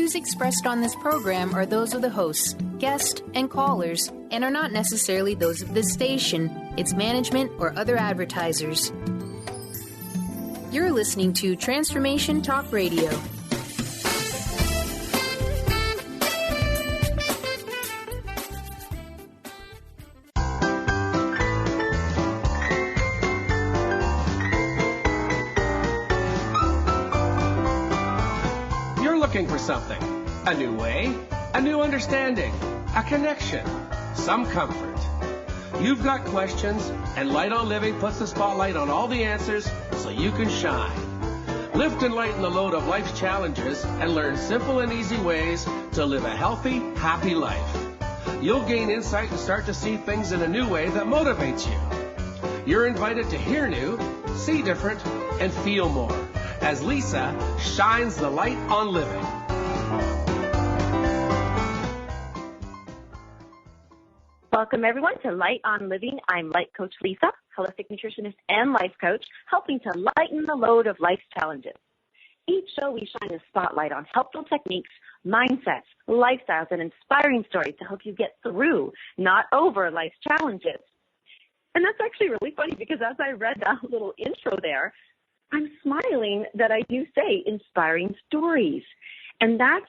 views expressed on this program are those of the hosts, guests, and callers, and are not necessarily those of this station, its management, or other advertisers. You're listening to Transformation Talk Radio. For something, a new way, a new understanding, a connection, some comfort. You've got questions, and Light on Living puts the spotlight on all the answers so you can shine. Lift and lighten the load of life's challenges and learn simple and easy ways to live a healthy, happy life. You'll gain insight and start to see things in a new way that motivates you. You're invited to hear new, see different, and feel more as Lisa shines the light on living. Welcome, everyone, to Light on Living. I'm Light Coach Lisa, holistic nutritionist and life coach, helping to lighten the load of life's challenges. Each show, we shine a spotlight on helpful techniques, mindsets, lifestyles, and inspiring stories to help you get through, not over, life's challenges. And that's actually really funny because as I read that little intro there, I'm smiling that I do say inspiring stories. And that's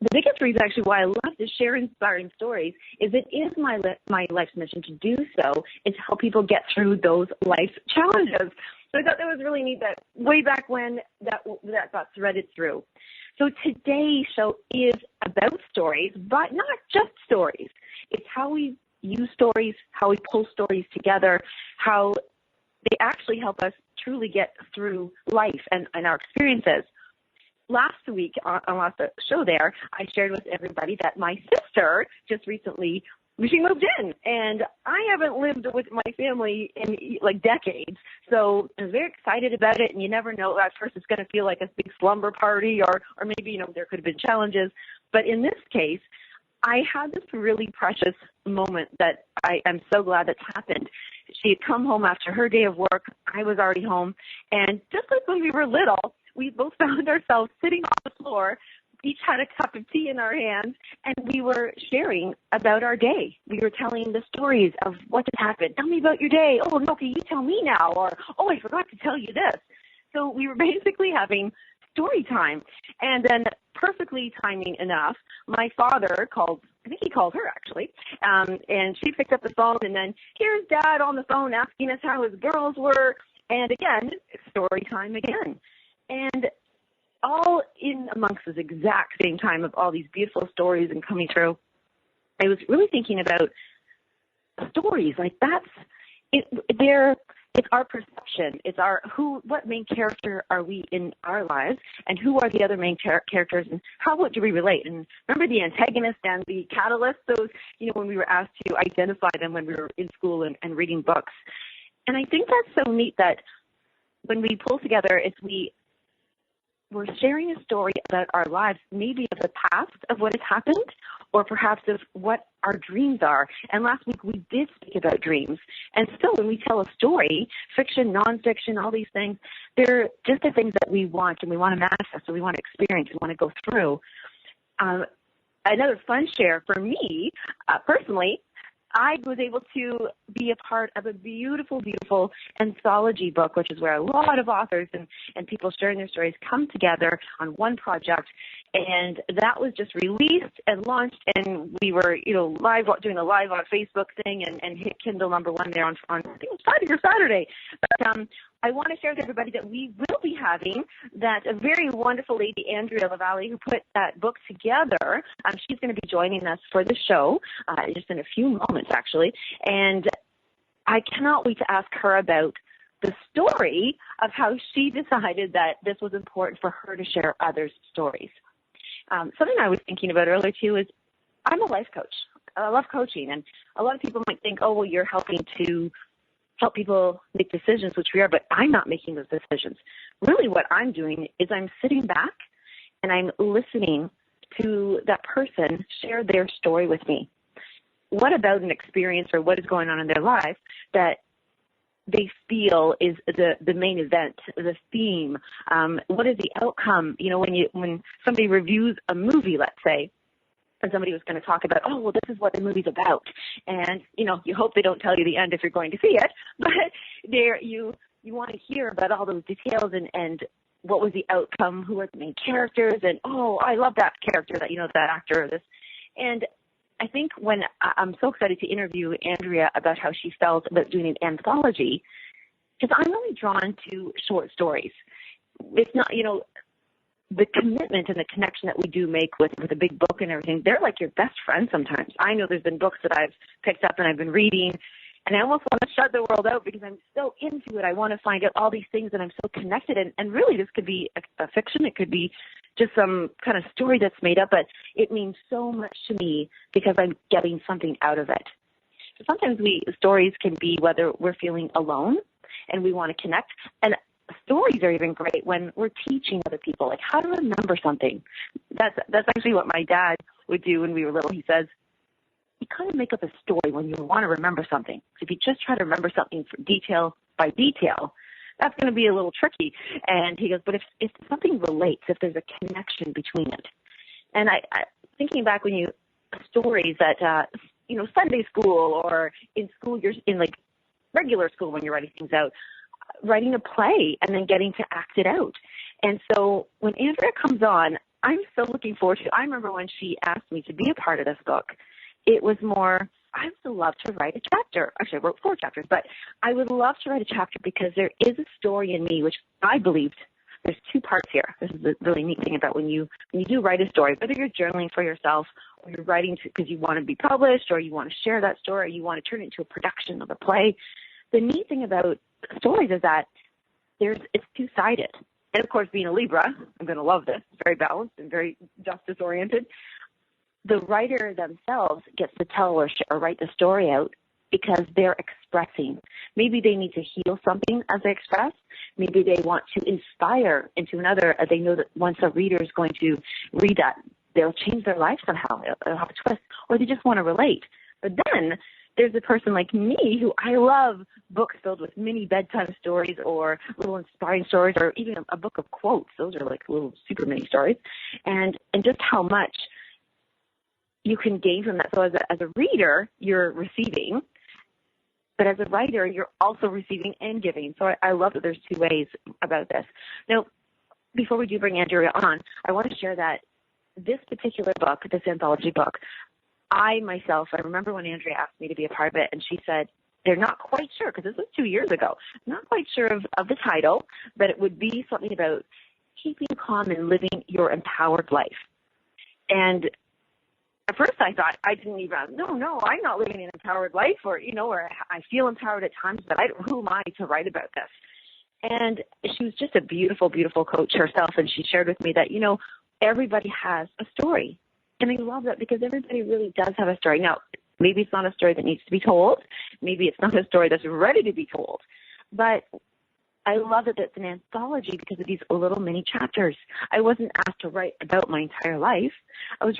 the biggest reason actually why I love to share inspiring stories is it is my life's mission to do so and to help people get through those life's challenges. So I thought that was really neat that way back when that got threaded through. So today's show is about stories, but not just stories. It's how we use stories, how we pull stories together, how they actually help us truly get through life and our experiences. Last week on last show there, I shared with everybody that my sister just recently, she moved in, and I haven't lived with my family in like decades. So I was very excited about it, and you never know, at first it's going to feel like a big slumber party or maybe, there could have been challenges. But in this case, I had this really precious moment that I am so glad that's happened. She had come home after her day of work. I was already home. And just like when we were little, we both found ourselves sitting on the floor, each had a cup of tea in our hands, and we were sharing about our day. We were telling the stories of what had happened. Tell me about your day. Oh, no, can you tell me now? Or, oh, I forgot to tell you this. So we were basically having story time. And then perfectly timing enough, my father called, I think he called her actually, and she picked up the phone, and then here's Dad on the phone asking us how his girls were. And again, story time again. And all in amongst this exact same time of all these beautiful stories and coming through, I was really thinking about stories. Like it's our perception. It's what main character are we in our lives, and who are the other main characters, and what do we relate? And remember the antagonist and the catalyst, those, when we were asked to identify them when we were in school and reading books. And I think that's so neat that when we pull together, we're sharing a story about our lives, maybe of the past of what has happened, or perhaps of what our dreams are. And last week we did speak about dreams. And still, when we tell a story, fiction, nonfiction, all these things, they're just the things that we want and we want to manifest, or we want to experience, we want to go through. Another fun share for me, personally, I was able to be a part of a beautiful, beautiful anthology book, which is where a lot of authors and people sharing their stories come together on one project. And that was just released and launched, and we were, live, doing a live on Facebook thing and hit Kindle #1 there on I think it was Friday or Saturday. But I want to share with everybody that we will be having that a very wonderful lady, Andree Lavallee, who put that book together. She's going to be joining us for the show just in a few moments, actually. And I cannot wait to ask her about the story of how she decided that this was important for her to share others' stories. Something I was thinking about earlier, too, is I'm a life coach. I love coaching, and a lot of people might think, oh, well, you're helping to help people make decisions, which we are, but I'm not making those decisions. Really what I'm doing is I'm sitting back and I'm listening to that person share their story with me. What about an experience or what is going on in their life that they feel is the main event, the theme. What is the outcome? You know, when somebody reviews a movie, let's say, and somebody was going to talk about, oh, well, this is what the movie's about. And, you know, you hope they don't tell you the end if you're going to see it. But there you want to hear about all those details and what was the outcome, who are the main characters, and, oh, I love that character, that, you know, that actor or this. And I think when I'm so excited to interview Andrea about how she felt about doing an anthology, because I'm really drawn to short stories. It's not, you know, the commitment and the connection that we do make with a big book and everything, they're like your best friend sometimes. I know there's been books that I've picked up and I've been reading, and I almost want to shut the world out because I'm so into it. I want to find out all these things, and I'm so connected. And really, this could be a fiction. It could be just some kind of story that's made up, but it means so much to me because I'm getting something out of it. So sometimes stories can be whether we're feeling alone and we want to connect, and stories are even great when we're teaching other people, like how to remember something. That's actually what my dad would do when we were little. He says, you kind of make up a story when you want to remember something. So if you just try to remember something detail by detail, that's going to be a little tricky. And he goes, but if something relates, if there's a connection between it. And I thinking back when stories that, you know, Sunday school or in school, you're in like regular school when you're writing things out, writing a play and then getting to act it out. And so when Andrea comes on, I'm so looking forward to it. I remember when she asked me to be a part of this book, it was more, I would love to write a chapter. Actually, I wrote 4 chapters, but I would love to write a chapter because there is a story in me, which I believed there's 2 parts here. This is the really neat thing about when you do write a story, whether you're journaling for yourself or you're writing because you want to be published or you want to share that story or you want to turn it into a production of a play. The neat thing about stories is that it's 2-sided. And of course, being a Libra, I'm going to love this, very balanced and very justice-oriented. The writer themselves gets to tell or write the story out because they're expressing. Maybe they need to heal something as they express. Maybe they want to inspire into another. They know that once a reader is going to read that, they'll change their life somehow. They'll have a twist. Or they just want to relate. But then there's a person like me who I love books filled with mini bedtime stories or little inspiring stories or even a book of quotes. Those are like little super mini stories. And just how much you can gain from that. So as a reader, you're receiving, but as a writer, you're also receiving and giving. So I love that there's 2 ways about this. Now, before we do bring Andrea on, I want to share that this particular book, this anthology book, I remember when Andrea asked me to be a part of it, and she said they're not quite sure, because this was 2 years ago, not quite sure of the title, but it would be something about keeping calm and living your empowered life. And at first I thought, no, I'm not living an empowered life, or I feel empowered at times, but who am I to write about this? And she was just a beautiful, beautiful coach herself, and she shared with me that, everybody has a story. And I love that because everybody really does have a story. Now, maybe it's not a story that needs to be told. Maybe it's not a story that's ready to be told. But I love that it's an anthology because of these little mini chapters. I wasn't asked to write about my entire life. I was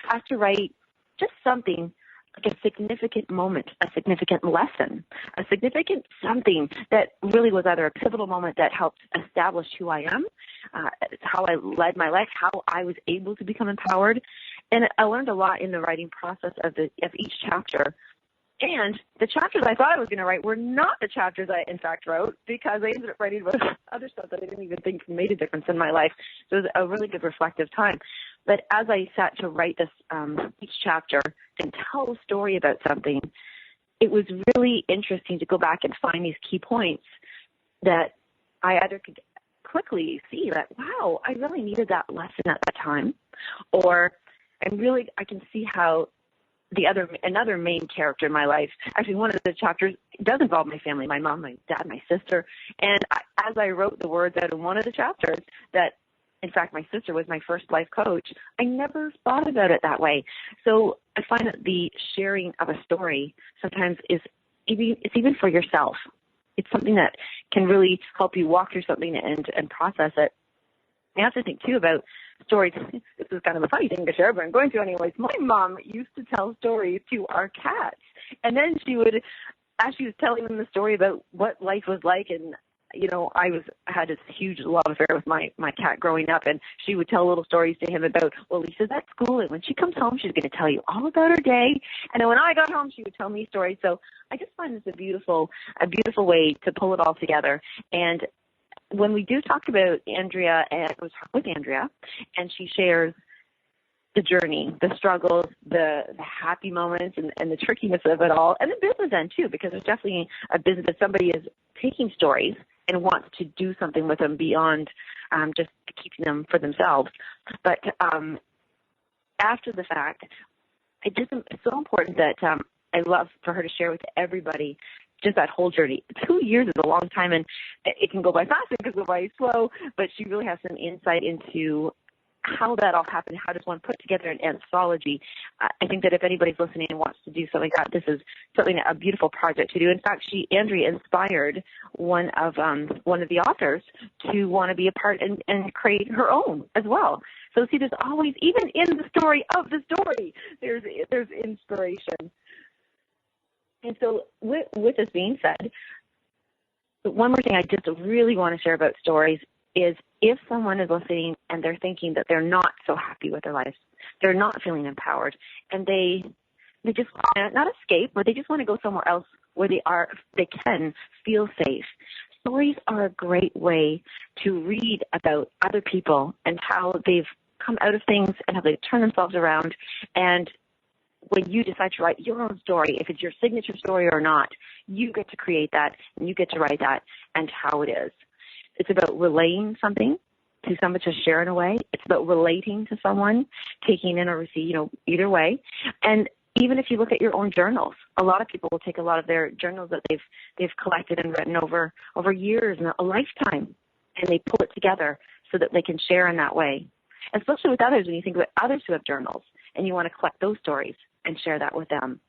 asked to write just something like a significant moment, a significant lesson, a significant something that really was either a pivotal moment that helped establish who I am, how I led my life, how I was able to become empowered. And I learned a lot in the writing process of each chapter. And the chapters I thought I was going to write were not the chapters I, in fact, wrote, because I ended up writing about other stuff that I didn't even think made a difference in my life. So it was a really good reflective time. But as I sat to write this, each chapter and tell a story about something, it was really interesting to go back and find these key points that I either could quickly see that, wow, I really needed that lesson at that time, or I can see how another main character in my life, actually one of the chapters does involve my family, my mom, my dad, my sister. And as I wrote the words out in one of the chapters that, in fact, my sister was my first life coach, I never thought about it that way. So I find that the sharing of a story sometimes it's even for yourself. It's something that can really help you walk through something and process it. I have to think, too, about stories. This is kind of a funny thing to share, but I'm going to anyways. My mom used to tell stories to our cats, and then she would as she was telling him the story about what life was like, and I had this huge love affair with my cat growing up, and she would tell little stories to him about, well, Lisa's at school, and when she comes home, she's going to tell you all about her day. And then when I got home, she would tell me stories. So I just find this a beautiful way to pull it all together. And when we do talk about Andrea, and I was with Andrea, and she shares the journey, the struggles, the happy moments, and the trickiness of it all, and the business end too, because there's definitely a business that somebody is taking stories and wants to do something with them beyond just keeping them for themselves. But after the fact, it's so important that I love for her to share with everybody just that whole journey. 2 years is a long time, and it can go by fast, it can go by slow, but she really has some insight into how that all happened. How does one put together an anthology? I think that if anybody's listening and wants to do something like that, this is certainly a beautiful project to do. In fact, Andrea inspired one of the authors to want to be a part and create her own as well. So see, there's always, even in the story of the story, there's inspiration. And so with this being said, one more thing I just really want to share about stories is if someone is listening and they're thinking that they're not so happy with their lives, they're not feeling empowered, and they just want to not escape, but they just want to go somewhere else where they can feel safe. Stories are a great way to read about other people and how they've come out of things and how they turn themselves around. And when you decide to write your own story, if it's your signature story or not, you get to create that, and you get to write that and how it is. It's about relaying something to someone to share in a way. It's about relating to someone, taking in or receiving, either way. And even if you look at your own journals, a lot of people will take a lot of their journals that they've collected and written over years and a lifetime, and they pull it together so that they can share in that way. Especially with others, when you think about others who have journals and you want to collect those stories and share that with them.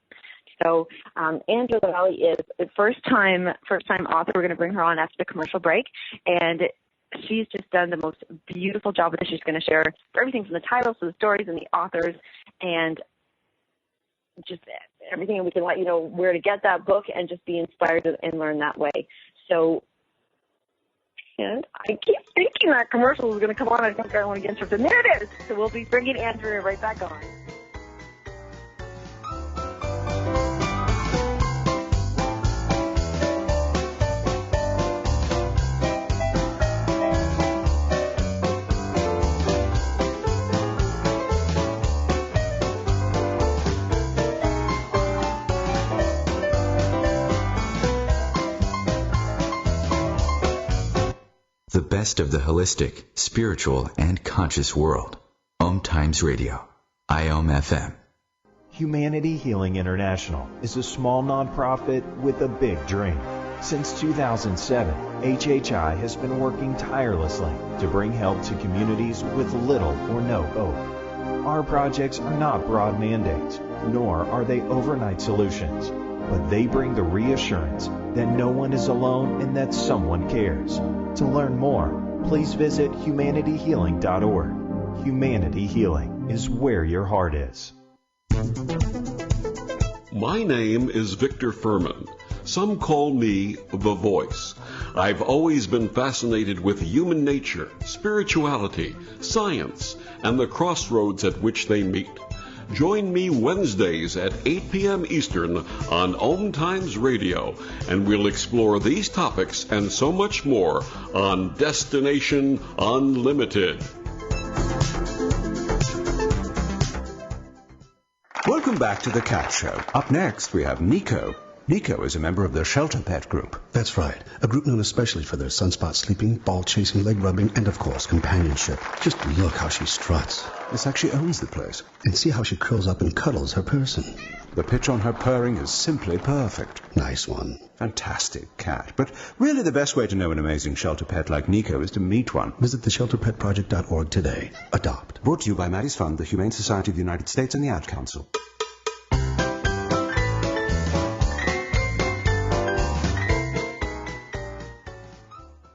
So Andree Lavallee is a first-time author. We're going to bring her on after the commercial break, and she's just done the most beautiful job with this. She's going to share everything from the titles to the stories and the authors, and just everything. And we can let you know where to get that book and just be inspired and learn that way. So, and I keep thinking that commercial is going to come on. I think I want to get interrupted. And there it is. So we'll be bringing Andrea right back on. The best of the holistic, spiritual, and conscious world. Om Times Radio. IOM FM. Humanity Healing International is a small nonprofit with a big dream. Since 2007, HHI has been working tirelessly to bring help to communities with little or no hope. Our projects are not broad mandates, nor are they overnight solutions, but they bring the reassurance that no one is alone and that someone cares. To learn more, please visit humanityhealing.org. Humanity Healing is where your heart is. My name is Victor Furman. Some call me The Voice. I've always been fascinated with human nature, spirituality, science, and the crossroads at which they meet. Join me Wednesdays at 8 p.m. Eastern on Om Times Radio, and we'll explore these topics and so much more on Destination Unlimited. Welcome back to The Cat Show. Up next, we have Nico. Nico is a member of the Shelter Pet Group. That's right. A group known especially for their sunspot sleeping, ball chasing, leg rubbing, and of course, companionship. Just look how she struts. It's like she owns the place. And see how she curls up and cuddles her person. The pitch on her purring is simply perfect. Nice one. Fantastic cat. But really the best way to know an amazing shelter pet like Nico is to meet one. Visit theshelterpetproject.org today. Adopt. Brought to you by Maddie's Fund, the Humane Society of the United States, and the Ad Council.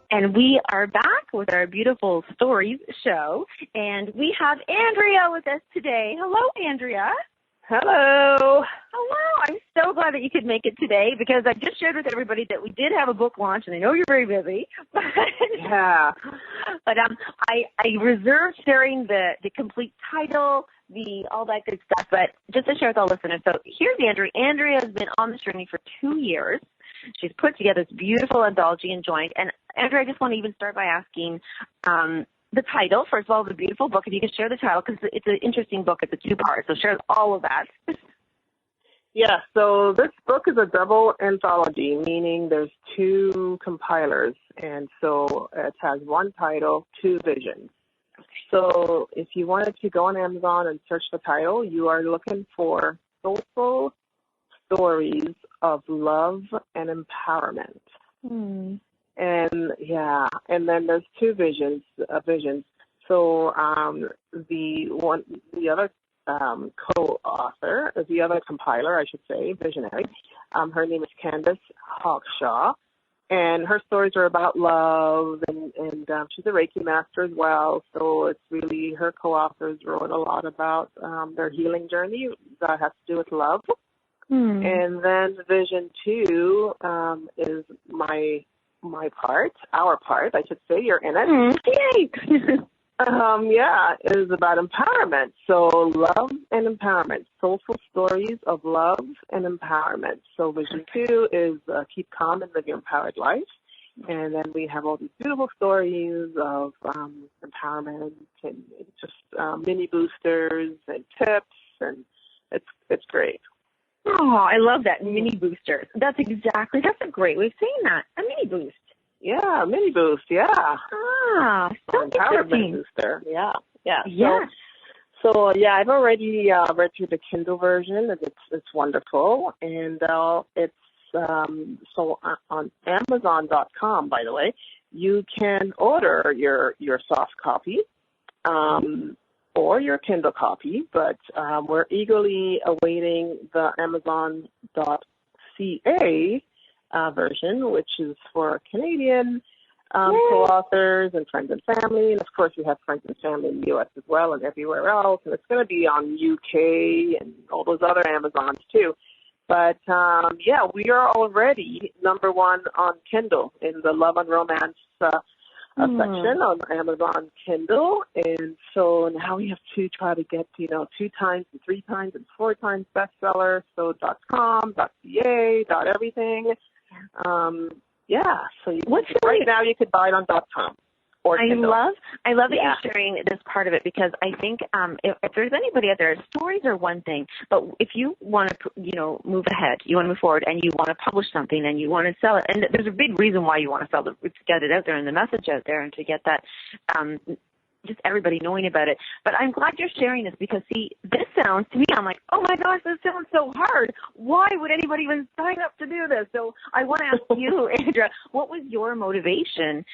And we are back with our beautiful stories show, and we have Andrea with us today. Hello, Andrea. Hello. Hello. I'm so glad that you could make it today because I just shared with everybody that we did have a book launch, and I know you're very busy. Yeah. But I reserved sharing the complete title, all that good stuff, but just to share with all listeners. So here's Andree. Andree has been on this journey for 2 years. She's put together this beautiful anthology and joined. And Andree, I just want to even start by asking the title. First of all, the beautiful book. If you could share the title, because it's an interesting book. It's a 2-part, so share all of that. Yeah, so this book is a double anthology, meaning there's 2 compilers, and so it has 1 title, 2 visions. So if you wanted to go on Amazon and search the title, you are looking for Soulful Stories of Love and Empowerment. And and then there's 2 visions. So the other co-author, the other compiler, I should say, visionary, her name is Candace Hawkshaw, and her stories are about love, and she's a Reiki master as well, so it's really, her co-authors wrote a lot about their healing journey that has to do with love. And then vision 2 is my part, our part, I should say, you're in it. Yay! Is about empowerment. So love and empowerment, soulful stories of love and empowerment. So vision 2 is keep calm and live your empowered life. And then we have all these beautiful stories of empowerment and just mini boosters and tips, and it's great. Oh, I love that, mini boosters. That's a great way of saying that, a mini boost. Yeah, mini boost, yeah. Ah, so empowerment booster, yeah. Yes. So I've already read through the Kindle version, and it's wonderful. And it's so on Amazon.com, by the way, you can order your soft copy or your Kindle copy, but we're eagerly awaiting the Amazon.ca version, which is for Canadian co-authors and friends and family. And, of course, we have friends and family in the U.S. as well and everywhere else. And it's going to be on UK and all those other Amazons, too. But, we are already number 1 on Kindle in the Love and Romance section on Amazon Kindle. And so now we have to try to get, 2 times and 3 times and 4 times bestseller. So .com, .ca, .everything. So right now you could buy it on .com or Kindle. I love that you're sharing this part of it, because I think if there's anybody out there, stories are one thing, but if you want to, move ahead, you want to move forward, and you want to publish something and you want to sell it, and there's a big reason why you want to sell it, to get it out there and the message out there and to get that just everybody knowing about it. But I'm glad you're sharing this, because, see, this sounds, to me, I'm like, oh, my gosh, this sounds so hard. Why would anybody even sign up to do this? So I want to ask you, Andrea, what was your motivation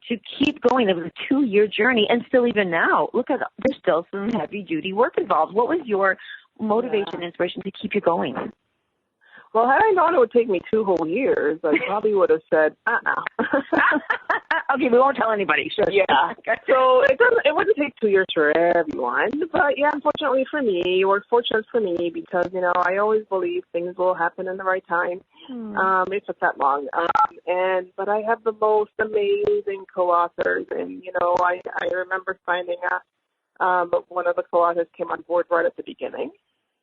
to keep going? It was a 2-year journey, and still even now, look at, there's still some heavy-duty work involved. What was your motivation, inspiration to keep you going? Well, had I known it would take me 2 whole years, I probably would have said, Okay, we won't tell anybody. Sure. Yeah. So it wouldn't take 2 years for everyone. But, unfortunately for me, or fortunate for me, because, I always believe things will happen in the right time. It took that long. But I have the most amazing co-authors. And, I remember signing up. But one of the co-authors came on board right at the beginning.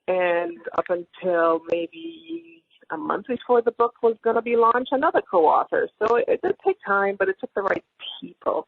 And up until maybe a month before the book was going to be launched, another co-author. So it did take time, but it took the right people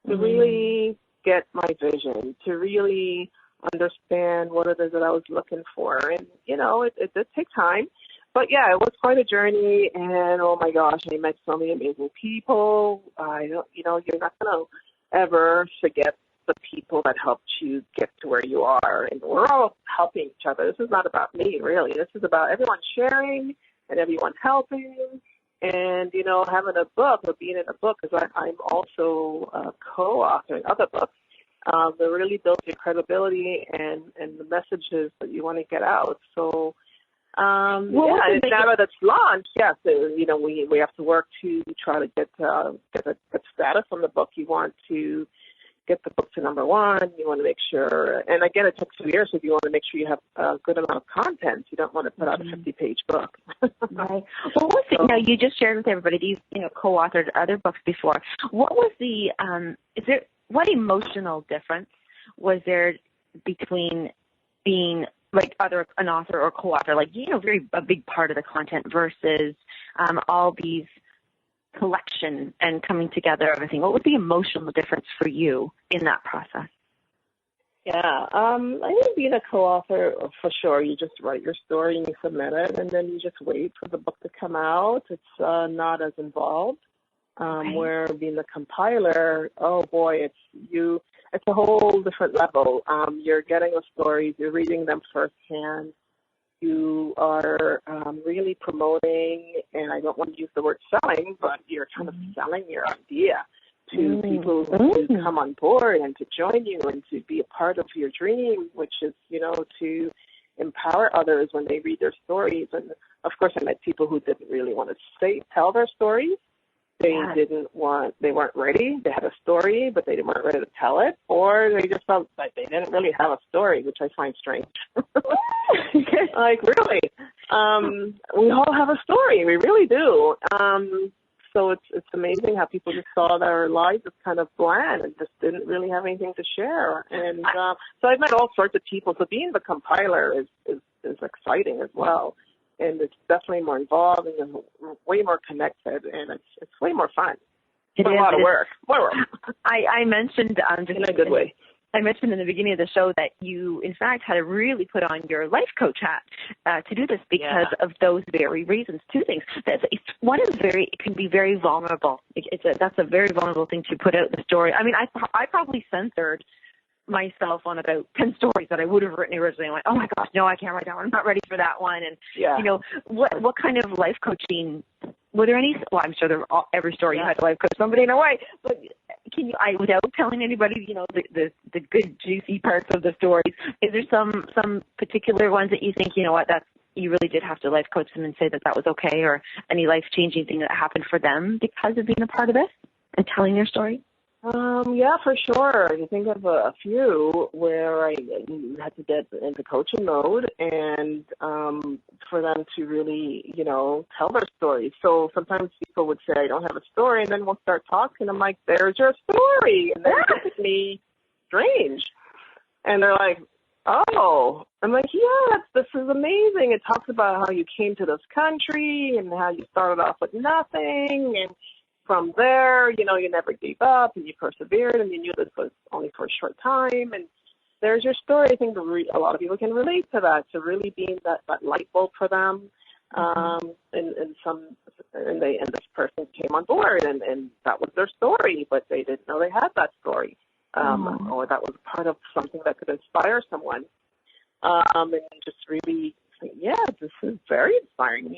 to really get my vision, to really understand what it is that I was looking for. And, it did take time. But, it was quite a journey. And, oh, my gosh, I met so many amazing people. You're not going to ever forget the people that helped you get to where you are. And we're all helping each other. This is not about me, really. This is about everyone sharing and everyone helping. And, having a book or being in a book, because I'm also co-authoring other books, that really builds your credibility and the messages that you want to get out. So, now that it's launched, so, we have to work to try to get status on the book. You want to get the book to number one. You want to make sure, and again, it took 2 years, so you want to make sure you have a good amount of content. You don't want to put out a 50-page book. Right. Well, what's it, now you just shared with everybody that you've co-authored other books before. What was the what emotional difference was there between being like an author or co-author, like a big part of the content versus all these collection and coming together everything? What was the emotional difference for you in that process? Yeah, I think being a co-author, for sure, you just write your story and you submit it, and then you just wait for the book to come out. It's not as involved. Where being the compiler, oh boy, it's a whole different level. You're getting the stories, you're reading them firsthand. You are really promoting, and I don't want to use the word selling, but you're kind of selling your idea to people who come on board and to join you and to be a part of your dream, which is, to empower others when they read their stories. And, of course, I met people who didn't really want to tell their stories. They weren't ready. They had a story, but they weren't ready to tell it, or they just felt like they didn't really have a story, which I find strange. Like, really? We all have a story. We really do. So it's amazing how people just saw their lives as kind of bland and just didn't really have anything to share. And so I've met all sorts of people. So being the compiler is exciting as well. And it's definitely more involved and way more connected, and it's way more fun. It's a lot of work. I mentioned just in a good way. I mentioned in the beginning of the show that you, in fact, had to really put on your life coach hat to do this because of those very reasons. Two things. It can be very vulnerable. That's a very vulnerable thing to put out the story. I mean, I probably censored myself on about 10 stories that I would have written originally. I'm like, oh my gosh, no, I can't write that one. I'm not ready for that one. And what kind of life coaching? Were there any? Well, I'm sure every story you had to life coach somebody in a way. But can you, without telling anybody, the good juicy parts of the stories, is there some particular ones that you think, you really did have to life coach them and say that was okay, or any life changing thing that happened for them because of being a part of this and telling their story? Yeah, for sure. I think of a few where I had to get into coaching mode and for them to really, tell their story. So sometimes people would say, I don't have a story, and then we'll start talking. I'm like, there's your story. And they're looking at me strange. And they're like, oh. I'm like, yes, this is amazing. It talks about how you came to this country and how you started off with nothing, and from there, you never gave up and you persevered and you knew this was only for a short time. And there's your story. I think a lot of people can relate to that, to really being that light bulb for them. And this person came on board and that was their story, but they didn't know they had that story. Or that was part of something that could inspire someone. And just really say, yeah, this is very inspiring.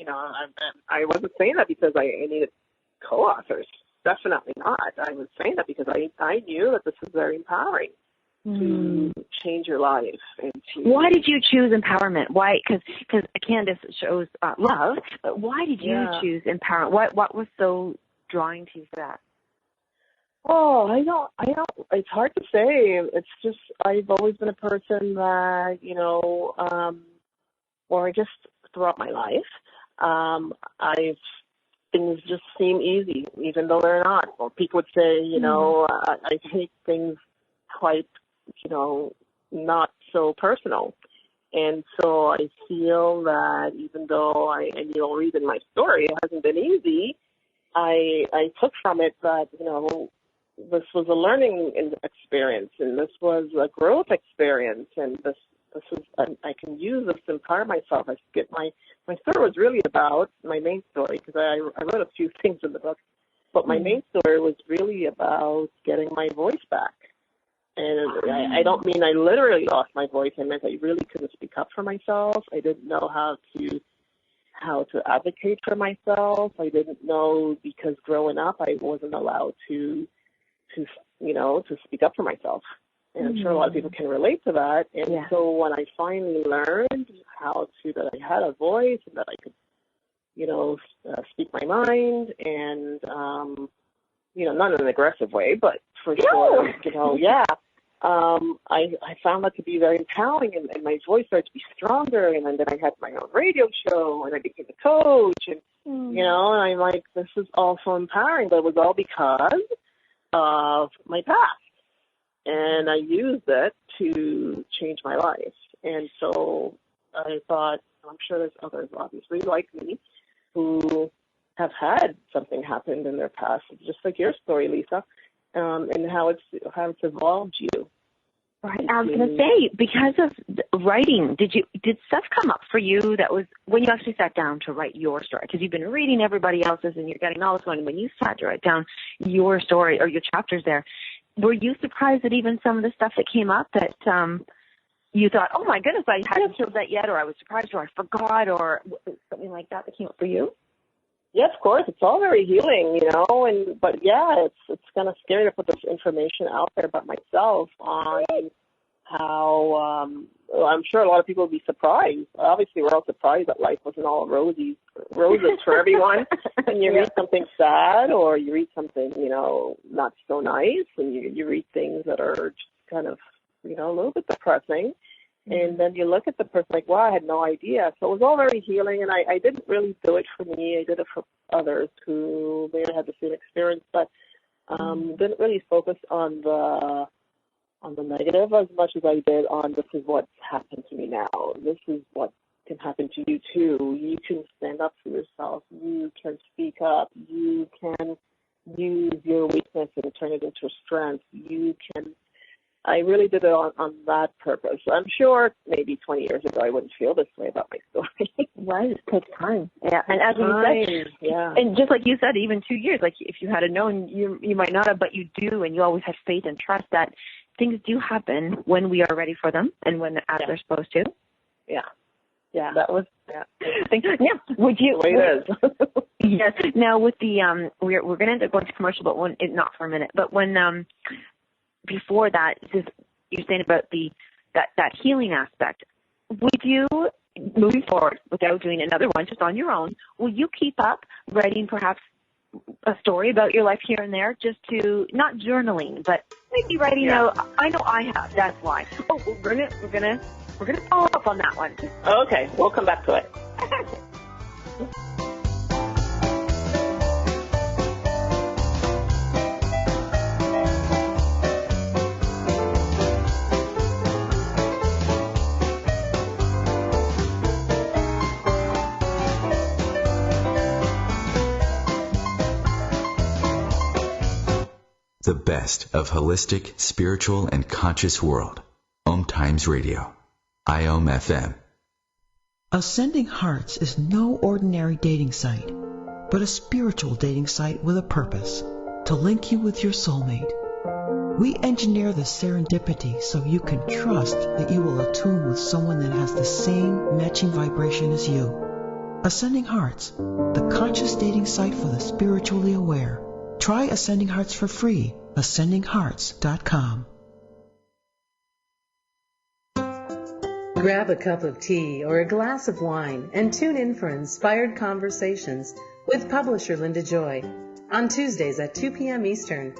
I wasn't saying that because I needed co-authors. Definitely not. I was saying that because I knew that this was very empowering to change your life. Why did you choose empowerment? Why? Because Candace shows love, but why did you choose empowerment? What was so drawing to you for that? Oh, I don't. It's hard to say. It's just I've always been a person that or just throughout my life, things just seem easy, even though they're not. Or people would say, I take things quite, not so personal. And so I feel that even though and you'll read in my story, it hasn't been easy, I took from it that, this was a learning experience, and this was a growth experience, and this is, I can use this to empower myself. My story was really about my main story, because I wrote a few things in the book, but my main story was really about getting my voice back. And I don't mean I literally lost my voice. I meant I really couldn't speak up for myself. I didn't know how to advocate for myself. I didn't know, because growing up I wasn't allowed to speak up for myself. And I'm sure a lot of people can relate to that. And so when I finally learned that I had a voice and that I could, speak my mind and, not in an aggressive way, but for sure, I found that to be very empowering, and my voice started to be stronger, and then I had my own radio show, and I became a coach, and, and I'm like, this is also empowering, but it was all because of my past, and I used it to change my life. And so I thought, I'm sure there's others, obviously, like me, who have had something happen in their past, just like your story, Lisa, and how it's evolved you. Right. I was going to say, because of writing, did stuff come up for you that was when you actually sat down to write your story? Because you've been reading everybody else's and you're getting all this one. When you sat to write down your story or your chapters there, were you surprised at even some of the stuff that came up that you thought, oh my goodness, I hadn't killed that yet, or I was surprised, or I forgot, or something like that came up for you? Yes, of course. It's all very healing, but yeah, it's kind of scary to put this information out there about myself on how I'm sure a lot of people would be surprised. Obviously, we're all surprised that life wasn't all roses for everyone. When you read something sad or you read something, not so nice, and you read things that are just kind of, a little bit depressing. And then you look at the person like, wow, I had no idea. So it was all very healing, and I didn't really do it for me. I did it for others who may have had the same experience, but didn't really focus on the negative as much as I did on this is what's happened to me now. This is what can happen to you too. You can stand up for yourself. You can speak up. You can use your weakness and turn it into a strength. I really did it on that purpose. I'm sure maybe 20 years ago I wouldn't feel this way about my story. Right, it takes time. Yeah, and as you said, and just like you said, even 2 years, like if you had known, you might not have, but you do, and you always have faith and trust that things do happen when we are ready for them and when they're supposed to. Yeah. Yeah. That was, Would you? The way it is. Yes. Now with the, we're going to end up going to commercial, but not for a minute, but when, before that, you're saying about that healing aspect. Would you, moving forward, without doing another one, just on your own, will you keep up writing perhaps a story about your life here and there, just to, not journaling, but maybe writing out? I know I have. That's why. Oh, we're gonna follow up on that one. Okay, we'll come back to it. The best of holistic, spiritual, and conscious world. Om Times Radio. IOM FM. Ascending Hearts is no ordinary dating site, but a spiritual dating site with a purpose, to link you with your soulmate. We engineer the serendipity so you can trust that you will attune with someone that has the same matching vibration as you. Ascending Hearts, the conscious dating site for the spiritually aware. Try Ascending Hearts for free. AscendingHearts.com. Grab a cup of tea or a glass of wine and tune in for Inspired Conversations with publisher Linda Joy on Tuesdays at 2 p.m. Eastern.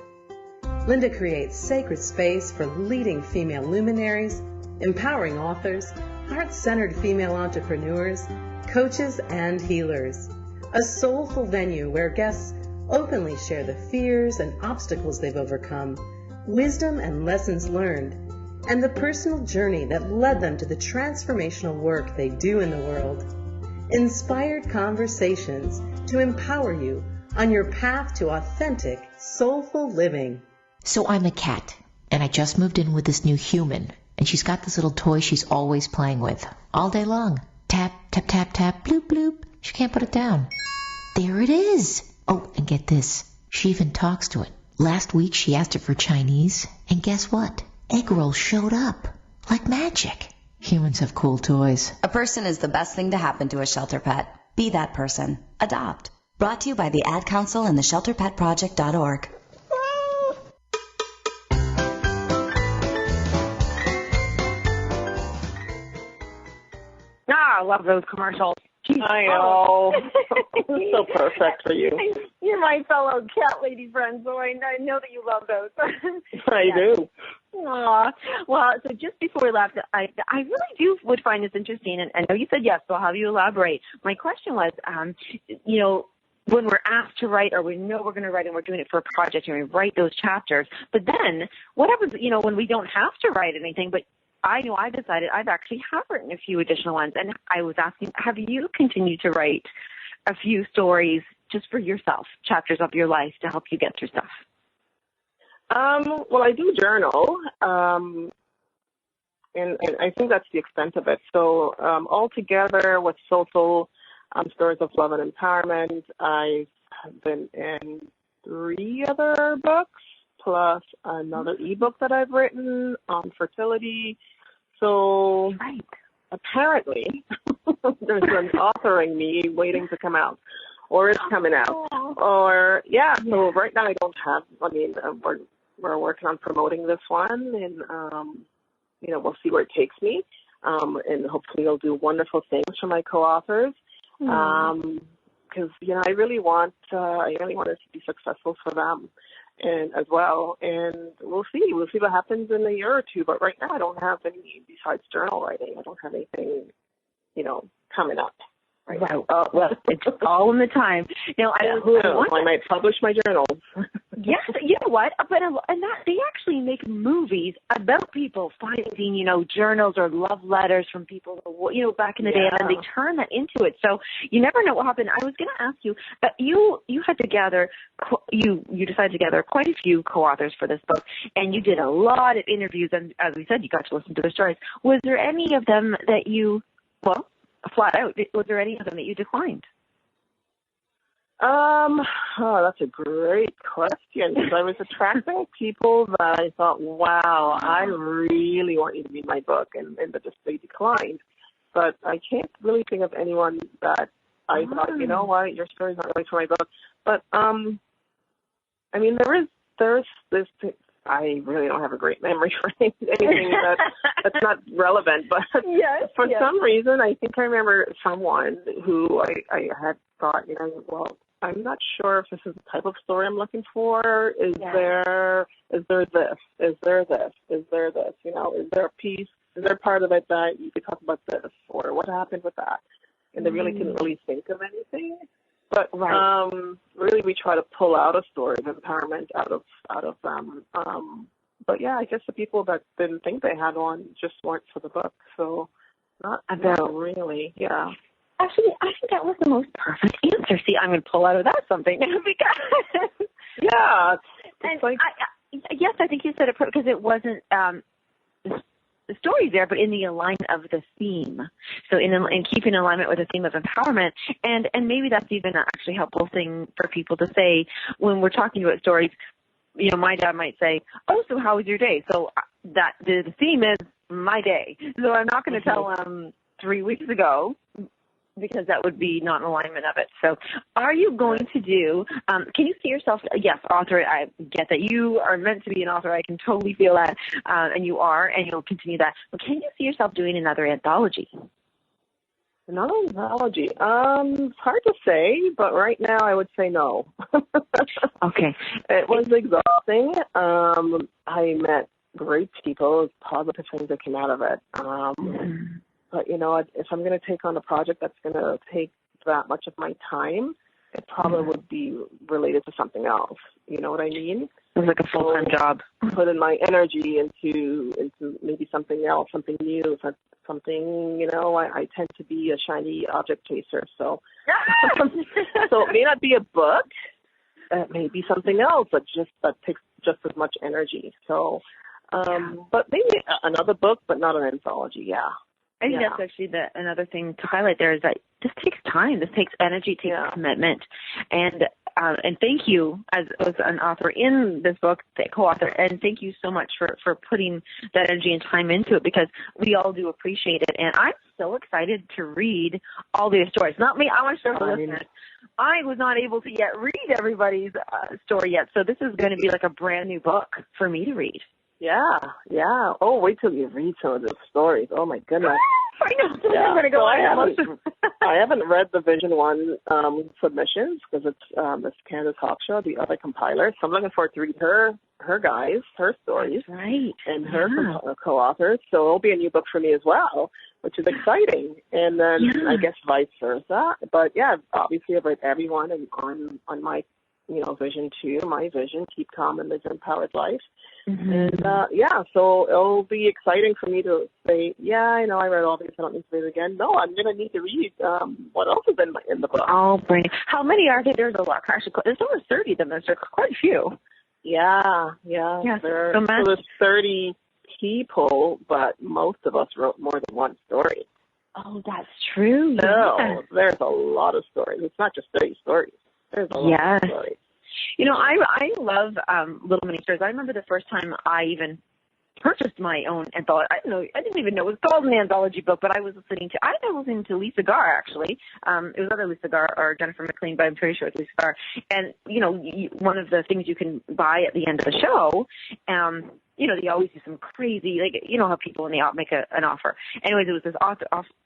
Linda creates sacred space for leading female luminaries, empowering authors, heart-centered female entrepreneurs, coaches, and healers. A soulful venue where guests openly share the fears and obstacles they've overcome, wisdom and lessons learned, and the personal journey that led them to the transformational work they do in the world. Inspired Conversations to empower you on your path to authentic, soulful living. So I'm a cat, and I just moved in with this new human, and she's got this little toy she's always playing with, all day long. Tap, tap, tap, tap, bloop, bloop. She can't put it down. There it is. Oh, and get this. She even talks to it. Last week she asked it for Chinese, and guess what? Egg rolls showed up. Like magic. Humans have cool toys. A person is the best thing to happen to a shelter pet. Be that person. Adopt. Brought to you by the Ad Council and the ShelterPetProject.org. I love those commercials. I know. It's so perfect for you. You're my fellow cat lady friend, so I know that you love those. I do. Aw. Well, so just before we left, I really would find this interesting, and I know you said yes, so I'll have you elaborate. My question was, when we're asked to write, or we know we're going to write and we're doing it for a project and we write those chapters, but then what happens, when we don't have to write anything, but I know I've decided I've actually have written a few additional ones, and I was asking, have you continued to write a few stories just for yourself, chapters of your life to help you get through stuff? Well, I do journal, and I think that's the extent of it. So altogether with Soulful, Stories of Love and Empowerment, I've been in 3 other books, plus another ebook that I've written on fertility. So apparently there's an authoring me waiting to come out, or it's coming out. Or, so right now I don't have, we're working on promoting this one, and, we'll see where it takes me. And hopefully it'll do wonderful things for my co-authors. Because, I really want it to be successful for them and as well. And we'll see what happens in a year or two. But right now I don't have any, besides journal writing, I don't have anything, coming up. Right. Well, it's all in the time. Now, I might publish my journals. Yes, you know what? But they actually make movies about people finding, journals or love letters from people, back in the day, and then they turn that into it. So you never know what happened. I was going to ask you, you had to gather, you decided to gather quite a few co-authors for this book, and you did a lot of interviews, and as we said, you got to listen to their stories. Was there any of them that you, flat out, was there any of them that you declined? That's a great question, because I was attracting people that I thought, wow, I really want you to read my book, and they declined. But I can't really think of anyone that I thought, you know what, your story's not really for my book. But, there's this, I really don't have a great memory for anything that's not relevant, but for some reason, I think I remember someone who I had thought, I'm not sure if this is the type of story I'm looking for. Is there this? Is there this? Is there this? Is there a piece? Is there a part of it that you could talk about this, or what happened with that? And they really couldn't really think of anything. But really, we try to pull out a story of empowerment out of them. But I guess the people that didn't think they had one just weren't for the book. So not really. Yeah. Actually, I think that was the most perfect answer. See, I'm going to pull out of that something because it's like yes, I think you said it because it wasn't the story there, but in the alignment of the theme. So in keeping in alignment with the theme of empowerment, and maybe that's even an actually helpful thing for people to say when we're talking about stories. My dad might say, "Oh, so how was your day?" So that the theme is my day. So I'm not going to tell them 3 weeks ago, because that would be not in alignment of it. So are you going to do, can you see yourself, yes, author, I get that you are meant to be an author. I can totally feel that, and you are, and you'll continue that. But can you see yourself doing another anthology? Another anthology? It's hard to say, but right now I would say no. Okay. It was exhausting. I met great people, positive things that came out of it. But, if I'm going to take on a project that's going to take that much of my time, it probably would be related to something else. You know what I mean? It's like a full-time job. Put in my energy into maybe something else, something new, something, I tend to be a shiny object chaser. So, so it may not be a book. It may be something else that takes just as much energy. So, but maybe another book, but not an anthology. Yeah. I think that's actually another thing to highlight there is that this takes time. This takes energy, takes commitment. And thank you as an author in this book, the co-author, and thank you so much for putting that energy and time into it, because we all do appreciate it. And I'm so excited to read all these stories. Not me, I want to share with listeners. I was not able to yet read everybody's story yet, so this is going to be like a brand new book for me to read. Yeah. Oh, wait till you read some of those stories. Oh, my goodness. I know. So I'm going to go. I haven't read the Vision 1 submissions because it's this Canada's Hawk Show, the other compiler. So I'm looking forward to read her stories. That's right. And her co-authors. So it'll be a new book for me as well, which is exciting. And then I guess vice versa. But yeah, obviously I've read everyone on my Vision 2, my vision, keep calm and live your empowered life. And so it'll be exciting for me to say, I read all these, I don't need to read it again. No, I'm going to need to read what else is in the book. Oh, brilliant. How many are there? There's a lot. Actually, there's over 30 of them. There's quite a few. Yeah. There's 30 people, but most of us wrote more than one story. Oh, that's true. No, there's a lot of stories. It's not just 30 stories. There's a lot of stories. I love little mini stories. I remember the first time I even purchased my own anthology. I didn't even know it was called an anthology book, but I was listening to Lisa Garr, actually. It was either Lisa Garr or Jennifer McLean, but I'm pretty sure it's Lisa Garr. And, one of the things you can buy at the end of the show, they always do some crazy, how people when they make an offer. Anyways, it was this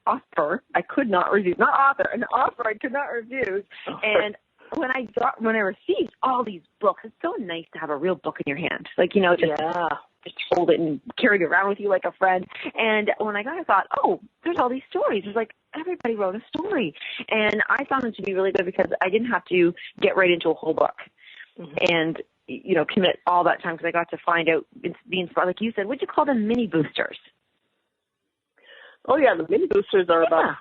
offer I could not refuse. Not author, an offer I could not refuse. And when I received all these books, it's so nice to have a real book in your hand. Just hold it and carry it around with you like a friend. And when I got it, I thought, there's all these stories. It's like everybody wrote a story. And I found it to be really good because I didn't have to get right into a whole book and, commit all that time because I got to find out, be inspired. Like you said, what'd you call them? Mini boosters. Oh, yeah, the mini boosters are about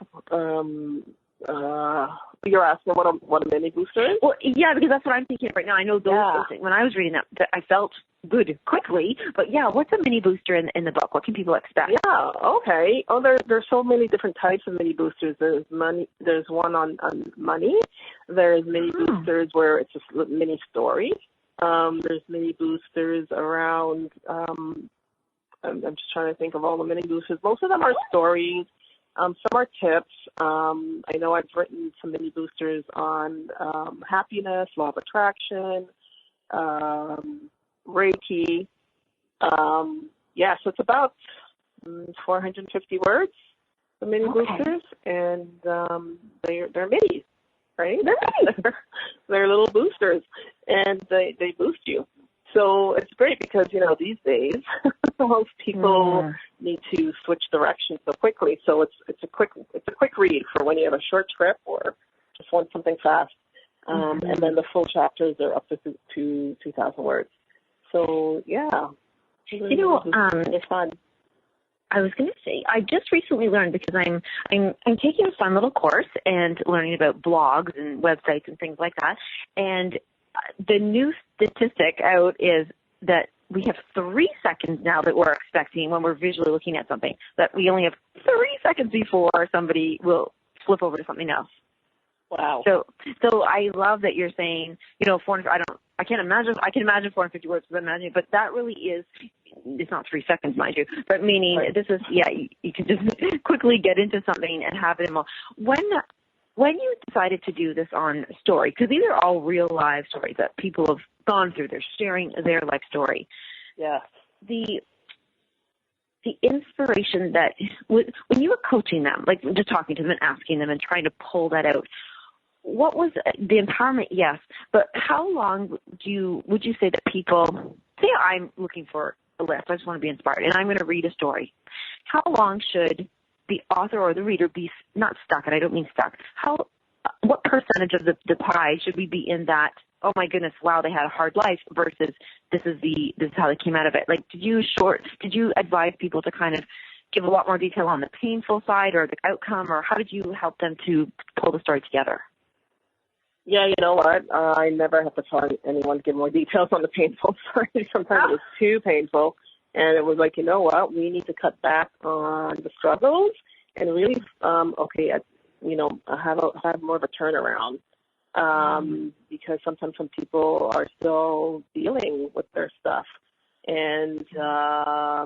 you're asking what a mini booster is? Well, yeah, because that's what I'm thinking of right now. I know those things. When I was reading that I felt good quickly. But, what's a mini booster in the book? What can people expect? Yeah, okay. Oh, there's so many different types of mini boosters. There's one on money. There's mini boosters where it's just mini stories. There's mini boosters around, I'm just trying to think of all the mini boosters. Most of them are stories. Some are tips. I know I've written some mini boosters on happiness, law of attraction, Reiki. So it's about 450 words, the mini boosters, and they're minis, right? They're little boosters, and they boost you. So it's great because, these days, most people need to switch directions so quickly. So it's a quick read for when you have a short trip or just want something fast. And then the full chapters are up to 2,000 words. So, it's fun. I was going to say, I just recently learned because I'm taking a fun little course and learning about blogs and websites and things like that. And the new statistic out is that we have 3 seconds now that we're expecting when we're visually looking at something, that we only have 3 seconds before somebody will flip over to something else. Wow. So I love that you're saying, 400, I can imagine 450 words, but that really is, it's not 3 seconds, mind you, but meaning this is, you can just quickly get into something and have it in. When you decided to do this on story, because these are all real live stories that people have gone through, they're sharing their life story. Yeah. The inspiration that, when you were coaching them, like just talking to them and asking them and trying to pull that out, what was the empowerment? Yes, but how long would you say that people, say I'm looking for a list, I just want to be inspired, and I'm going to read a story. How long should the author or the reader be not stuck, and I don't mean stuck, what percentage of the pie should we be in that, oh my goodness, wow, they had a hard life, versus this is how they came out of it? Like, did you advise people to kind of give a lot more detail on the painful side or the outcome, or how did you help them to pull the story together? Yeah, you know what? I never have to tell anyone to give more details on the painful story. Sometimes it was too painful. And it was like, you know what? We need to cut back on the struggles and really, have more of a turnaround. Because sometimes some people are still dealing with their stuff. And, a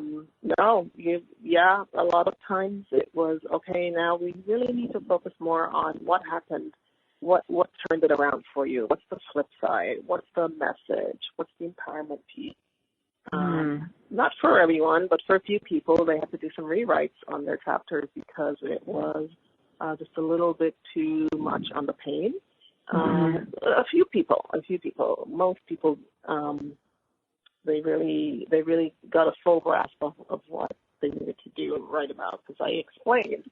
lot of times it was, okay, now we really need to focus more on what happened. What turned it around for you? What's the flip side? What's the message? What's the empowerment piece? Not for everyone, but for a few people, they had to do some rewrites on their chapters because it was just a little bit too much on the pain. A few people. Most people, they really got a full grasp of what they needed to do and write about, because I explained,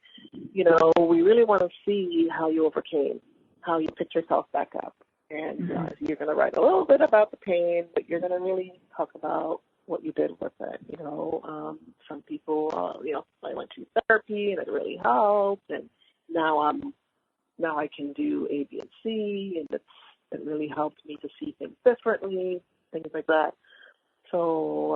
we really want to see how you overcame, how you picked yourself back up. And you're going to write a little bit about the pain, but you're going to really talk about what you did with it. Some people, I went to therapy and it really helped, and now I can do A, B, and C, and it really helped me to see things differently, things like that. So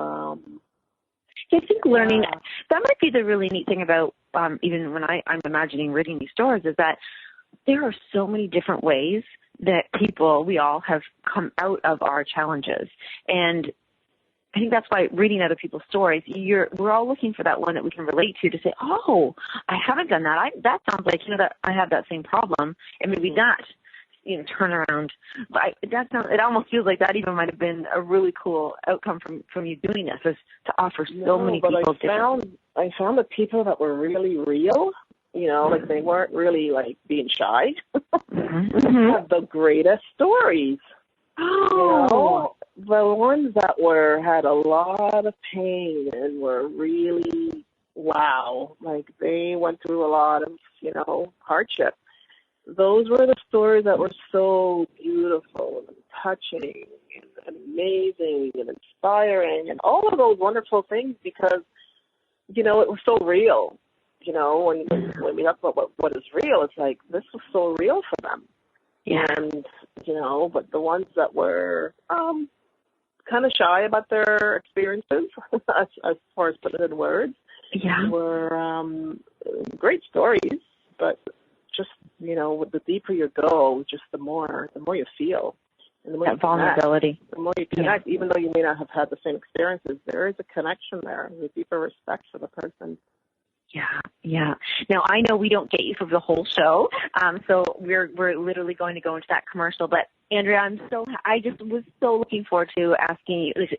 I think learning, that might be the really neat thing about even when I'm imagining reading these stories, is that there are so many different ways that we all have come out of our challenges. And I think that's why reading other people's stories, we're all looking for that one that we can relate to say, oh, I haven't done that. That sounds like, that I have that same problem, and maybe that, turn around. But it almost feels like that even might have been a really cool outcome from you doing this, is to offer so many people I found the people that were really real, like they weren't really like being shy, have the greatest stories. The ones that had a lot of pain and were really, like they went through a lot of, hardship. Those were the stories that were so beautiful and touching and amazing and inspiring and all of those wonderful things, because, it was so real. When we talk about what is real, it's like this was so real for them. Yeah. And, but the ones that were kind of shy about their experiences, as far as putting it in words, were great stories. But just, the deeper you go, just the more you feel. And the more that vulnerability. The more you connect, even though you may not have had the same experiences, there is a connection there, a deeper respect for the person. Yeah. Now, I know we don't get you for the whole show, so we're literally going to go into that commercial. But Andrea, I just was so looking forward to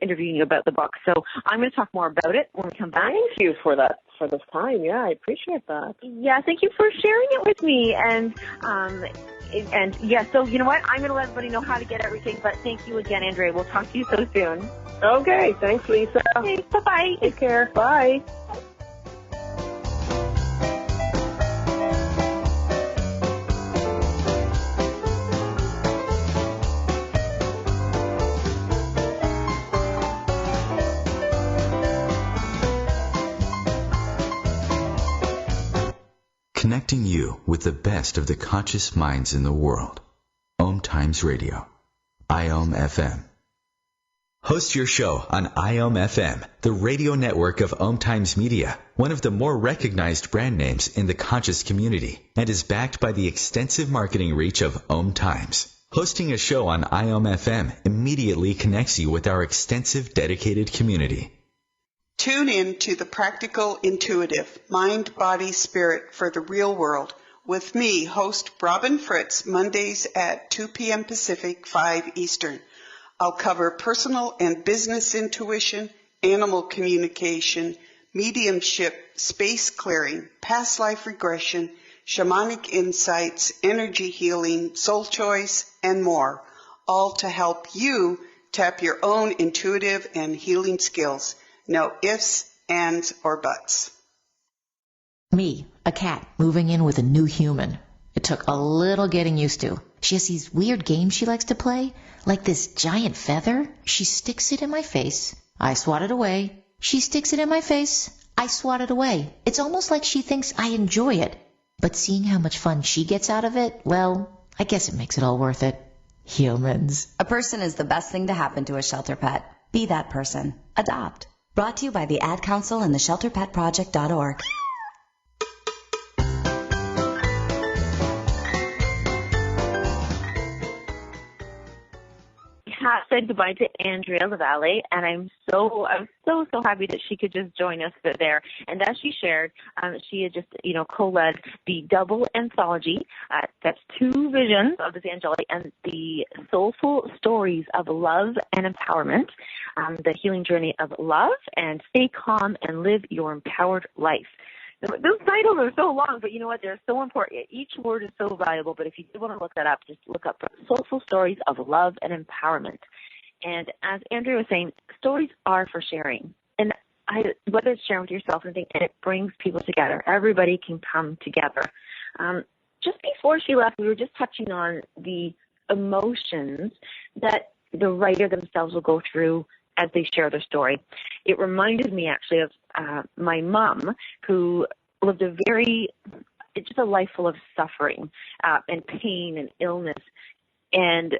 interviewing you about the book. So I'm going to talk more about it when we come back. Thank you for this time. Yeah, I appreciate that. Yeah, thank you for sharing it with me. And so you know what? I'm going to let everybody know how to get everything. But thank you again, Andrea. We'll talk to you so soon. Okay, thanks, Lisa. Okay, bye-bye. Take care. Bye. Connecting you with the best of the conscious minds in the world. Om Times Radio. IOM FM. Host your show on IOM FM, the radio network of Om Times Media, one of the more recognized brand names in the conscious community, and is backed by the extensive marketing reach of Om Times. Hosting a show on IOM FM immediately connects you with our extensive dedicated community. Tune in to the Practical Intuitive, Mind, Body, Spirit for the Real World with me, host Robin Fritz, Mondays at 2 p.m. Pacific, 5 Eastern. I'll cover personal and business intuition, animal communication, mediumship, space clearing, past life regression, shamanic insights, energy healing, soul choice, and more, all to help you tap your own intuitive and healing skills. No ifs, ands, or buts. Me, a cat, moving in with a new human. It took a little getting used to. She has these weird games she likes to play, like this giant feather. She sticks it in my face. I swat it away. She sticks it in my face. I swat it away. It's almost like she thinks I enjoy it. But seeing how much fun she gets out of it, well, I guess it makes it all worth it. Humans. A person is the best thing to happen to a shelter pet. Be that person. Adopt. Brought to you by the Ad Council and the shelterpetproject.org. said goodbye to Andree Lavallee, and I'm so happy that she could just join us there. And as she shared, she had just co-led the double anthology. That's 2 visions of this angelic and the soulful stories of love and empowerment, the healing journey of love, and stay calm and live your empowered life. Those titles are so long, but you know what? They're so important. Each word is so valuable, but if you do want to look that up, just look up Soulful Stories of Love and Empowerment. And as Andree was saying, stories are for sharing. And whether it's sharing with yourself and it brings people together. Everybody can come together. Just before she left, we were just touching on the emotions that the writer themselves will go through as they share their story. It reminded me actually of my mom, who lived just a life full of suffering and pain and illness. And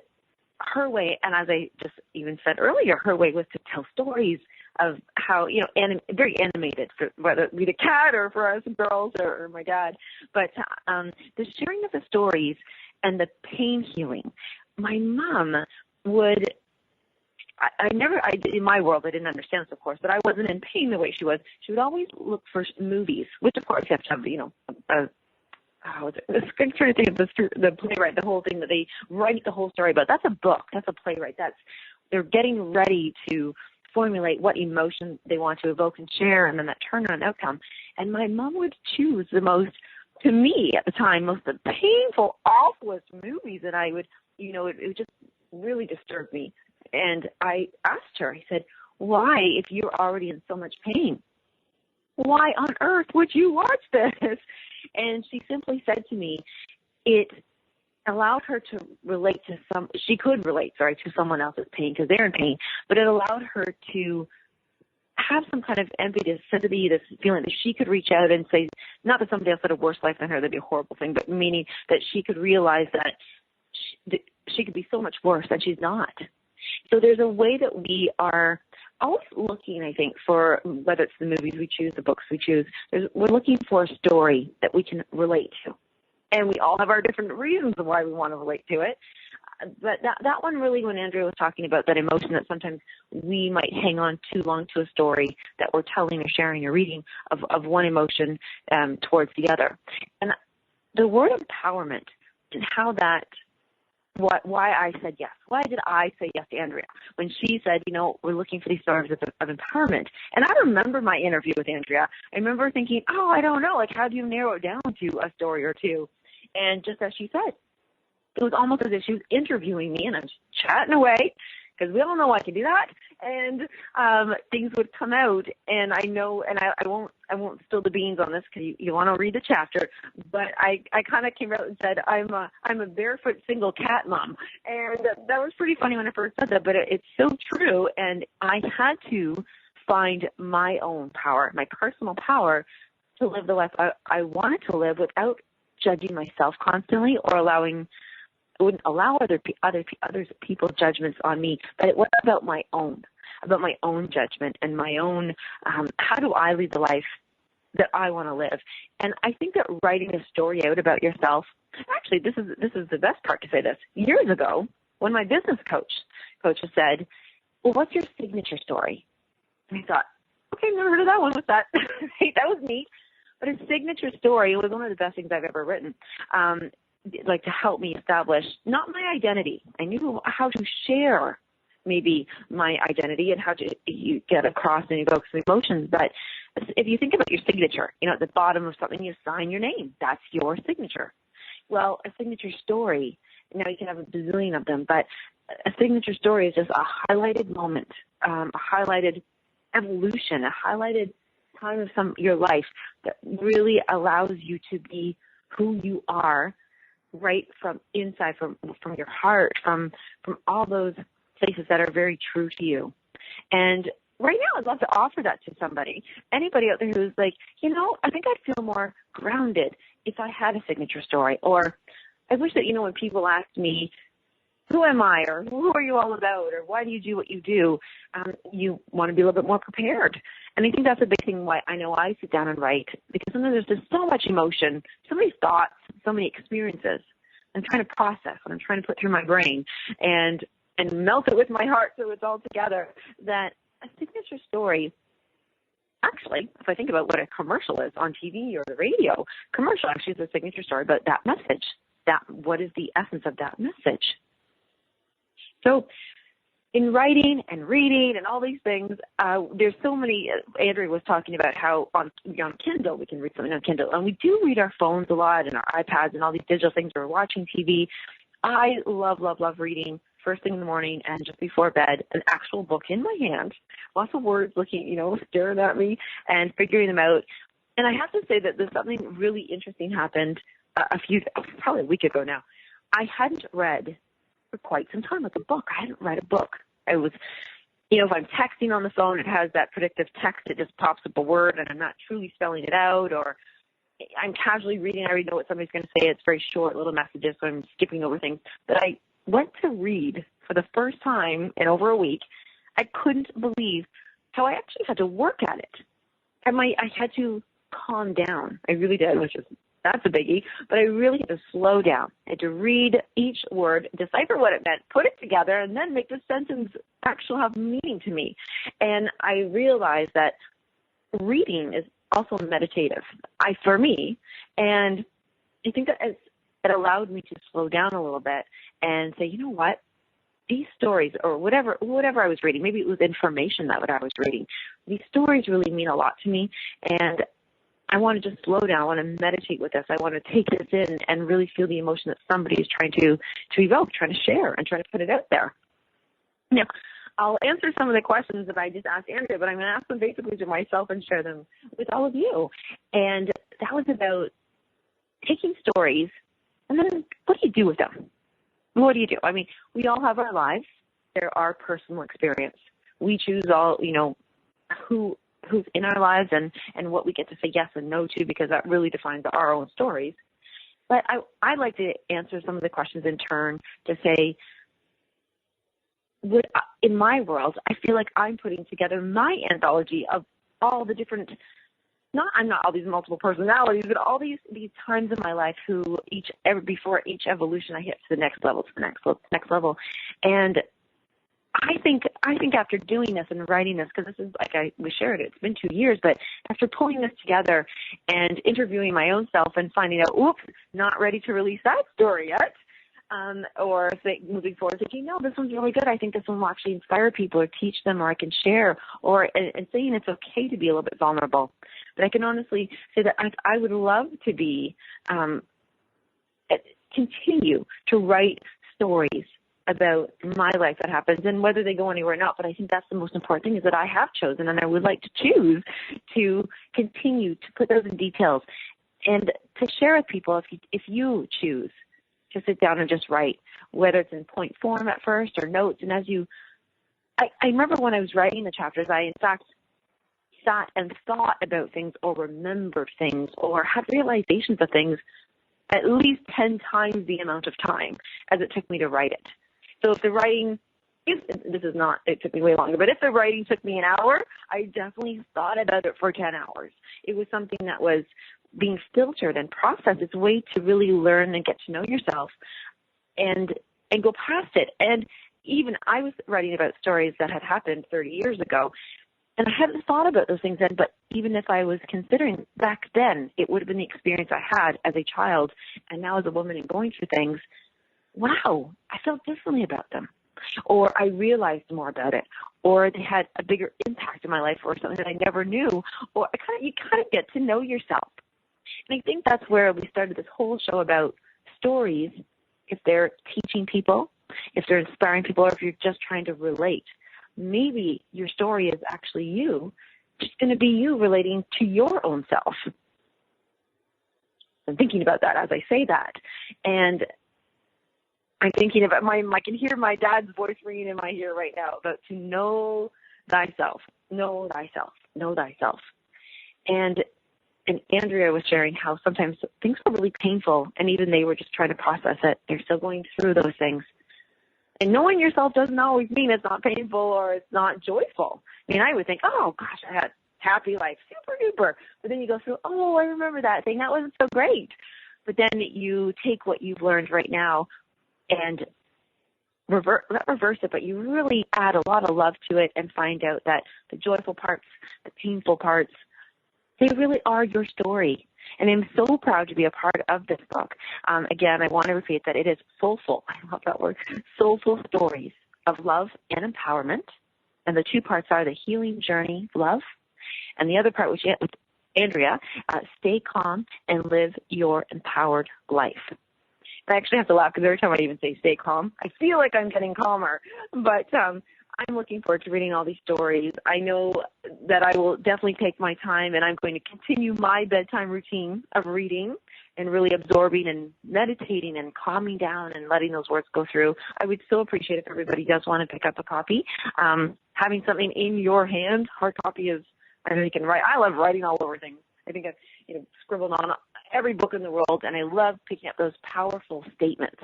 her way, and as I just even said earlier, her way was to tell stories of how, very animated, whether it be the cat or for us girls or my dad. But the sharing of the stories and the pain healing, my mom would, in my world, I didn't understand this, of course, but I wasn't in pain the way she was. She would always look for movies, which, of course, you have to have, I'm trying to think of the playwright, the whole thing that they write the whole story about. That's a book. That's a playwright. They're getting ready to formulate what emotion they want to evoke and share, and then that turnaround outcome. And my mom would choose the most, to me at the time, most the painful, awfulest movies that I would, it would just really disturb me. And I asked her, I said, why, if you're already in so much pain, why on earth would you watch this? And she simply said to me, it allowed her to relate to to someone else's pain because they're in pain, but it allowed her to have some kind of empathy, this sympathy, this feeling that she could reach out and say, not that somebody else had a worse life than her, that'd be a horrible thing, but meaning that she could realize that she could be so much worse and she's not. So there's a way that we are always looking, I think, for whether it's the movies we choose, the books we choose, we're looking for a story that we can relate to. And we all have our different reasons why we want to relate to it. But that one really, when Andree was talking about that emotion that sometimes we might hang on too long to a story that we're telling or sharing or reading of one emotion towards the other. And the word empowerment and how that, why I said yes. Why did I say yes to Andrea when she said, we're looking for these stories of empowerment? And I remember my interview with Andrea. I remember thinking, I don't know, how do you narrow it down to a story or two? And just as she said, it was almost as if she was interviewing me, and I'm chatting away because we all know I can do that. And things would come out, and I know, and I won't spill the beans on this because you want to read the chapter. But I kind of came out and said I'm a barefoot single cat mom, and that was pretty funny when I first said that. But it's so true, and I had to find my own power, my personal power, to live the life I wanted to live without judging myself constantly or I wouldn't allow other people's judgments on me, but it was about my own judgment and my own, how do I lead the life that I want to live? And I think that writing a story out about yourself, actually, this is the best part to say this. Years ago, when my business coach said, well, what's your signature story? And I thought, okay, never heard of that one. What's that? That was neat. But a signature story was one of the best things I've ever written. To help me establish not my identity. I knew how to share maybe my identity and how to get across and evoke some emotions. But if you think about your signature, at the bottom of something you sign your name. That's your signature. Well, a signature story, now you can have a bazillion of them, but a signature story is just a highlighted moment, a highlighted evolution, a highlighted time of your life that really allows you to be who you are, right from inside, from your heart, from all those places that are very true to you. And right now, I'd love to offer that to anybody out there who's like, I think I'd feel more grounded if I had a signature story. Or I wish that, when people ask me, who am I, or who are you all about, or why do you do what you do, you want to be a little bit more prepared. And I think that's a big thing why I know I sit down and write, because sometimes there's just so much emotion, so many thoughts, so many experiences I'm trying to process and I'm trying to put through my brain. And and melt it with my heart so it's all together, that a signature story, actually, if I think about what a commercial is on TV or the radio, commercial actually is a signature story about that message. What is the essence of that message? So in writing and reading and all these things, there's so many. Andree was talking about how on Kindle, we can read something on Kindle. And we do read our phones a lot and our iPads and all these digital things. We're watching TV. I love, love, love reading first thing in the morning and just before bed, an actual book in my hand, lots of words looking, staring at me and figuring them out. And I have to say that there's something really interesting happened probably a week ago now. I hadn't read for quite some time, like a book. I hadn't read a book. I was, if I'm texting on the phone, it has that predictive text. It just pops up a word and I'm not truly spelling it out, or I'm casually reading. I already know what somebody's going to say. It's very short little messages, so I'm skipping over things. But I went to read for the first time in over a week. I couldn't believe how I actually had to work at it. I had to calm down. I really did, that's a biggie. But I really had to slow down. I had to read each word, decipher what it meant, put it together, and then make the sentence actually have meaning to me. And I realized that reading is also meditative, for me. And I think that it allowed me to slow down a little bit and say, you know what? These stories, or whatever I was reading, maybe it was information that what I was reading, these stories really mean a lot to me. And I want to just slow down. I want to meditate with this. I want to take this in and really feel the emotion that somebody is trying to evoke, trying to share, and trying to put it out there. Now, I'll answer some of the questions that I just asked Andrea, but I'm going to ask them basically to myself and share them with all of you. And that was about taking stories, and then what do you do with them? What do you do? I mean, we all have our lives. They're our personal experience. We choose all, who's in our lives and what we get to say yes and no to, because that really defines our own stories. But I'd like to answer some of the questions in turn to say, in my world, I feel like I'm putting together my anthology of all the different, I'm not all these multiple personalities, but all these times in my life before each evolution, I hit to the next level, next level. And I think after doing this and writing this, because this is we shared it, it's been 2 years, but after pulling this together and interviewing my own self and finding out, oops, not ready to release that story yet, or moving forward thinking, no, this one's really good. I think this one will actually inspire people or teach them, or I can share, and saying it's okay to be a little bit vulnerable. But I can honestly say that I would love to continue to write stories about my life that happens, and whether they go anywhere or not. But I think that's the most important thing, is that I have chosen, and I would like to choose to continue to put those in details and to share with people if you choose to sit down and just write, whether it's in point form at first or notes. And I remember when I was writing the chapters, I in fact sat and thought about things or remembered things or had realizations of things at least 10 times the amount of time as it took me to write it. So if the writing, it took me way longer, but if the writing took me an hour, I definitely thought about it for 10 hours. It was something that was being filtered and processed. It's a way to really learn and get to know yourself and go past it. And even I was writing about stories that had happened 30 years ago, and I hadn't thought about those things then, but even if I was considering back then, it would have been the experience I had as a child, and now as a woman and going through things, wow, I felt differently about them. Or I realized more about it, or they had a bigger impact in my life, or something that I never knew, or you kind of get to know yourself. And I think that's where we started this whole show about stories, if they're teaching people, if they're inspiring people, or if you're just trying to relate. Maybe your story is actually you, just going to be you relating to your own self. I'm thinking about that as I say that. And I'm thinking about I can hear my dad's voice ringing in my ear right now about to know thyself, know thyself, know thyself. And Andrea was sharing how sometimes things were really painful, and even they were just trying to process it. They're still going through those things. And knowing yourself doesn't always mean it's not painful or it's not joyful. I mean, I would think, oh, gosh, I had a happy life, super duper. But then you go through, oh, I remember that thing. That wasn't so great. But then you take what you've learned right now and reverse it, but you really add a lot of love to it and find out that the joyful parts, the painful parts, they really are your story. And I'm so proud to be a part of this book. Again, I want to repeat that it is soulful. I love that word. Soulful stories of love and empowerment. And the two parts are the healing journey of love, and the other part, which with Andrea, stay calm and live your empowered life. I actually have to laugh because every time I even say stay calm, I feel like I'm getting calmer. But I'm looking forward to reading all these stories. I know that I will definitely take my time, and I'm going to continue my bedtime routine of reading and really absorbing and meditating and calming down and letting those words go through. I would so appreciate if everybody does want to pick up a copy. Having something in your hand, hard copy is, I know you can write. I love writing all over things. I think I've scribbled on every book in the world, and I love picking up those powerful statements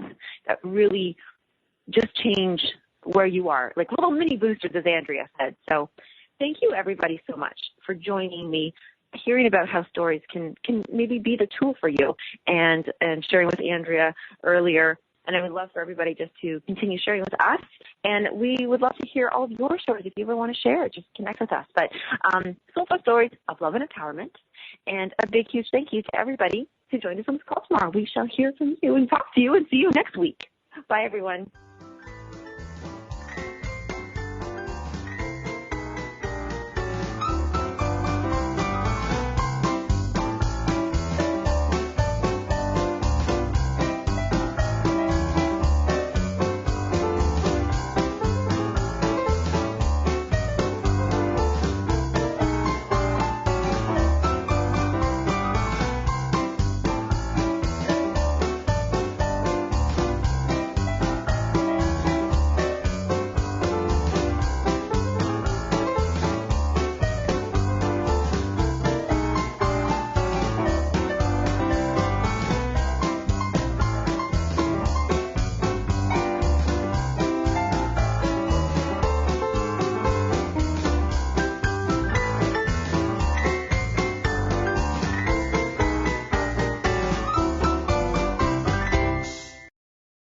that really just change where you are, like little mini boosters, as Andrea said. So thank you, everybody, so much for joining me, hearing about how stories can maybe be the tool for you, and sharing with Andrea earlier. And I would love for everybody just to continue sharing with us. And we would love to hear all of your stories. If you ever want to share it, just connect with us. But soulful stories of love and empowerment. And a big, huge thank you to everybody who joined us on this call tomorrow. We shall hear from you and talk to you and see you next week. Bye, everyone.